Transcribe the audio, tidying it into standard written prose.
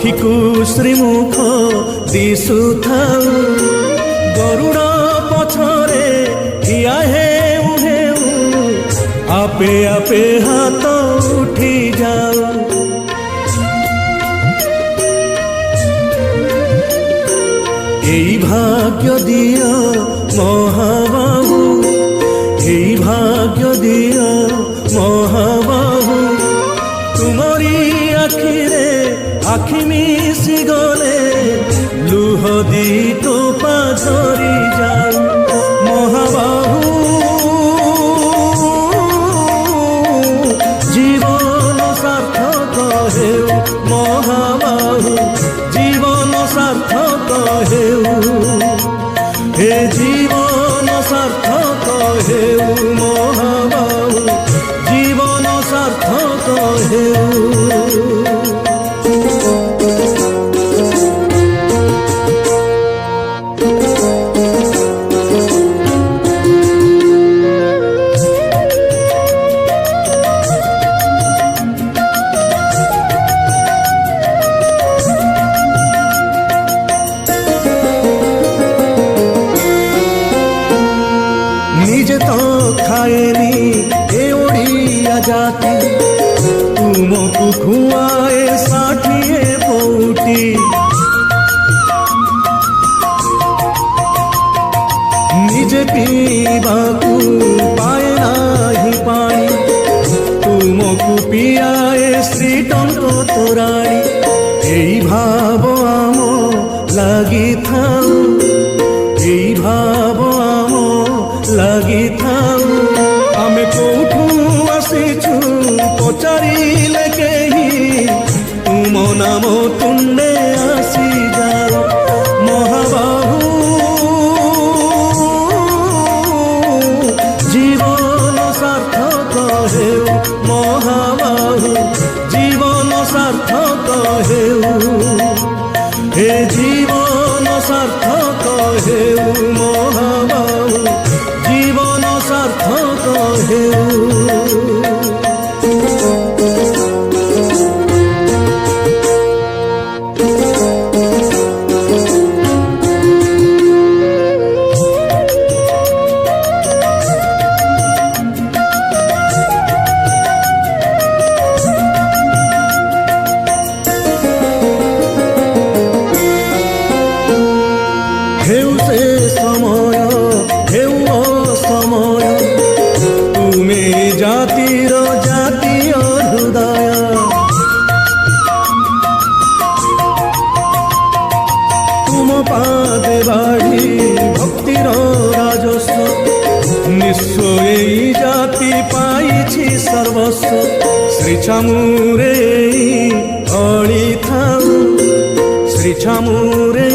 ଆଖିକୁ ଶ୍ରୀମୁଖ ଦିଶୁଥାଉ ଗରୁଡ଼ ପଛରେ ଠିଆ ହେଉ ହେଉ ଆପେ ଆପେ ହାତ ଉଠି ଯାଉ। এই ভাগ্য দিও মহাবাহু, এই ভাগ্য দিও মহাবাহু, তুমরি আখিরে আখি মিশি গলে লুহ দি টোপা ঝরি যাও। মহাবাহু জীবন সার্থক হেউ, মহাবাহু জীবন সার্থক হেউ, হে জীবন সার্থক হেউ মহাবাহু জীবন সার্থক হেউ। নিজে তো খায়নি এ ওড়িয়া জাতি, তুমকু খুয়ায়ে ষাঠিয়ে পৌটি। নিজে পিবাকু পায় নাহি পানি, তুমকু পিয়ায়ে শ্রীটঙ্ক তোরাণী। এই ভাব আম লাগিথাউ, এই ভাব আম লাগিথাউ। ଆମେ କୋଉଠୁ ଆସିଛୁ ପଚାରିଲେ କେହି, ତୁମ ନାମ ତୁଣ୍ଡେ ଆସିଯାଅ। ମହାବାହୁ ଜୀବନ ସାର୍ଥକ ହେଉ, ମହାବାହୁ ଜୀବନ ସାର୍ଥକ ହେଉ, হে জীবন সার্থক হেউ মহাবাহু জীবন সার্থক হেউ। হেউ সে সময় হেউ অসময়, তুমি জাতির জাতীয় হৃদয়। তুম পাদে বাড়ি ভক্তির রাজস্ব, নিঃস্ব এই জাতি পাইছি সর্বস্ব। শ্রী ছামুরে অড়ি থাউ, শ্রী ছামুরে